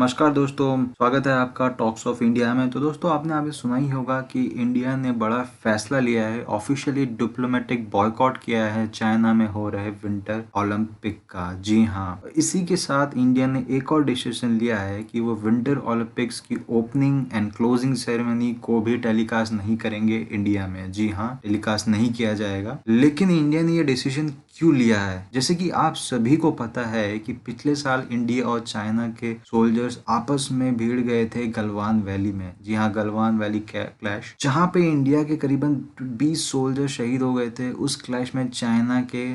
नमस्कार दोस्तों, स्वागत है आपका टॉक्स ऑफ इंडिया में। तो दोस्तों आपने अभी सुना ही होगा कि इंडिया ने बड़ा फैसला लिया है, ऑफिशियली डिप्लोमेटिक बॉयकॉट किया है चाइना में हो रहे विंटर ओलंपिक का। जी हाँ, इसी के साथ इंडिया ने एक और डिसीजन लिया है कि वो विंटर ओलंपिक्स की ओपनिंग एंड क्लोजिंग सेरेमनी को भी टेलीकास्ट नहीं करेंगे इंडिया में। जी हाँ, टेलीकास्ट नहीं किया जाएगा। लेकिन इंडिया ने ये डिसीजन क्यों लिया है? जैसे कि आप सभी को पता है कि पिछले साल इंडिया और चाइना के सोल्जर्स आपस में भिड़ गए थे गलवान वैली में। जी हाँ, गलवान वैली क्लैश, जहाँ पे इंडिया के करीबन 20 सोल्जर शहीद हो गए थे। उस क्लैश में चाइना के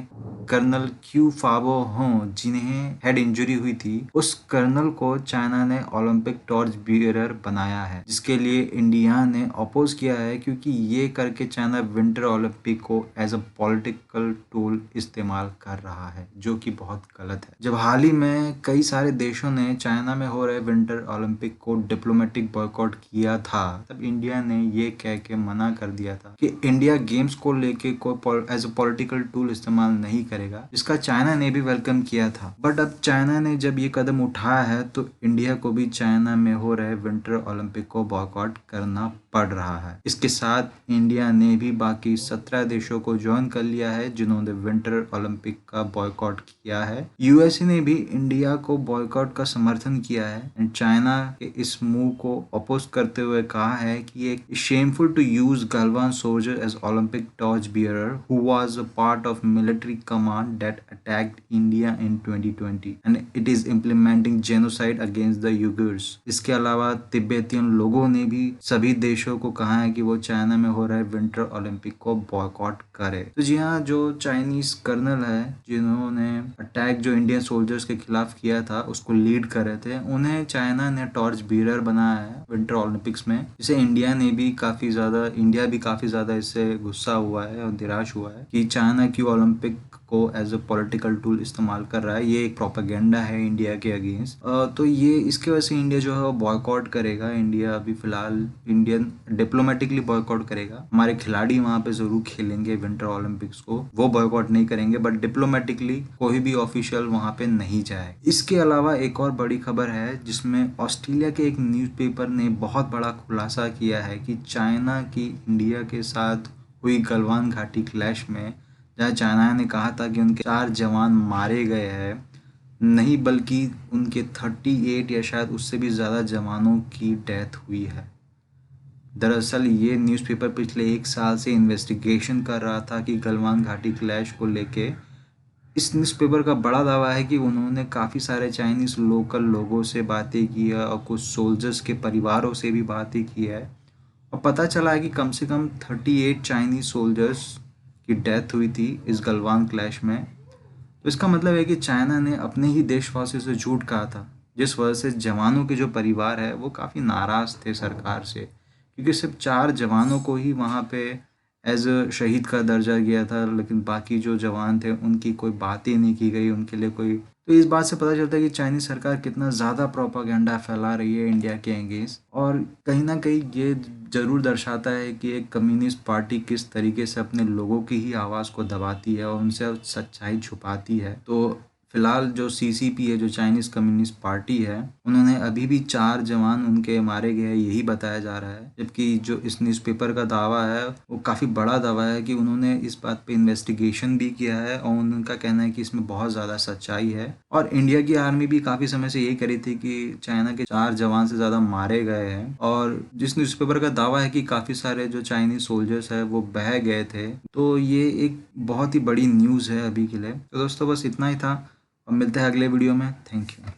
कर्नल क्यू फाबो हो, जिन्हें हेड इंजरी हुई थी, उस कर्नल को चाइना ने ओलंपिक टॉर्च बियरर बनाया है, जिसके लिए इंडिया ने अपोज किया है, क्योंकि ये करके चाइना विंटर ओलंपिक को एज अ पॉलिटिकल टूल इस्तेमाल कर रहा है, जो कि बहुत गलत है। जब हाल ही में कई सारे देशों ने चाइना में हो रहे विंटर ओलंपिक को डिप्लोमेटिक बॉयकॉट किया था, तब इंडिया ने ये कह के मना कर दिया था कि इंडिया गेम्स को लेके कोई एज अ पॉलिटिकल टूल इस्तेमाल नहीं करेगा, जिसका चाइना ने भी वेलकम किया था। बट अब चाइना ने जब ये कदम उठाया है, तो इंडिया को भी चाइना में हो रहे विंटर ओलंपिक को बॉयकॉट करना पड़ रहा है। इसके साथ इंडिया ने भी बाकी 17 देशों को ज्वाइन कर लिया है, जिन्होंने विंटर ओलंपिक का बॉयकॉट किया है। यूएसए ने भी इंडिया को बॉयकॉट का समर्थन किया है एंड चाइना के इस मूव को अपोज करते हुए कहा है कि एक shameful to use Galwan soldier as Olympic torch bearer who was a part of military command that attacked India in 2020 and it is implementing genocide against the Uyghurs. इसके अलावा तिब्बतियन लोगों ने भी सभी देशों को कहा है कि वो चाइना में हो रहे विंटर ओलंपिक को बॉयकॉट करे। तो जी हाँ, जो चाइनीज कर्नल है जिन्होंने अटैक जो इंडियन सोल्जर्स के खिलाफ किया था उसको लीड कर रहे थे, उन्हें चाइना ने टॉर्च बीरर बनाया है विंटर ओलंपिक्स में, जिसे इंडिया भी काफी ज्यादा इससे गुस्सा हुआ है और निराश हुआ है कि चाइना क्यों ओलंपिक को एज अ पॉलिटिकल टूल इस्तेमाल कर रहा है। ये एक प्रोपेगेंडा है इंडिया के अगेंस्ट। तो ये इसके वजह से इंडिया जो है वो बॉयकॉट करेगा। इंडिया अभी फिलहाल इंडियन डिप्लोमेटिकली बॉयकॉट करेगा। हमारे खिलाड़ी वहां पे जरूर खेलेंगे विंटर ओलंपिक्स को, वो बॉयकॉट नहीं करेंगे, बट डिप्लोमेटिकली कोई भी ऑफिशियल वहां पे नहीं जाए। इसके अलावा एक और बड़ी खबर है, जिसमें ऑस्ट्रेलिया के एक न्यूज़पेपर ने बहुत बड़ा खुलासा किया है कि चाइना की इंडिया के साथ हुई गलवान घाटी क्लैश में, जहाँ चाइना ने कहा था कि उनके 4 जवान मारे गए हैं, नहीं बल्कि उनके 38 या शायद उससे भी ज़्यादा जवानों की डेथ हुई है। दरअसल ये न्यूज़पेपर पिछले 1 साल से इन्वेस्टिगेशन कर रहा था कि गलवान घाटी क्लैश को लेके। इस न्यूज़पेपर का बड़ा दावा है कि उन्होंने काफ़ी सारे चाइनीज़ लोकल लोगों से बातें की है और कुछ सोल्जर्स के परिवारों से भी बातें की है, और पता चला है कि कम से कम 38 चाइनीज़ सोल्जर्स की डेथ हुई थी इस गलवान क्लैश में। तो इसका मतलब है कि चाइना ने अपने ही देशवासियों से झूठ कहा था, जिस वजह से जवानों के जो परिवार है वो काफ़ी नाराज़ थे सरकार से, क्योंकि सिर्फ 4 जवानों को ही वहाँ पे एज अ शहीद का दर्जा दिया था, लेकिन बाकी जो जवान थे उनकी कोई बात ही नहीं की गई, उनके लिए कोई। तो इस बात से पता चलता है कि चाइनीज सरकार कितना ज़्यादा प्रोपागेंडा फैला रही है इंडिया के अगेंस्ट, और कहीं ना कहीं ये ज़रूर दर्शाता है कि एक कम्युनिस्ट पार्टी किस तरीके से अपने लोगों की ही आवाज़ को दबाती है और उनसे सच्चाई छुपाती है। तो फिलहाल जो सीसीपी है, जो चाइनीज कम्युनिस्ट पार्टी है, उन्होंने अभी भी 4 जवान उनके मारे गए हैं यही बताया जा रहा है, जबकि जो इस न्यूज़पेपर का दावा है वो काफ़ी बड़ा दावा है कि उन्होंने इस बात पे इन्वेस्टिगेशन भी किया है और उनका कहना है कि इसमें बहुत ज़्यादा सच्चाई है। और इंडिया की आर्मी भी काफ़ी समय से यही करी थी कि चाइना के 4 जवान से ज़्यादा मारे गए हैं, और जिस न्यूज़पेपर का दावा है कि काफ़ी सारे जो चाइनीज सोल्जर्स है वो बह गए थे। तो ये एक बहुत ही बड़ी न्यूज़ है अभी के लिए। तो दोस्तों बस इतना ही था, और मिलते हैं अगले वीडियो में। Thank you.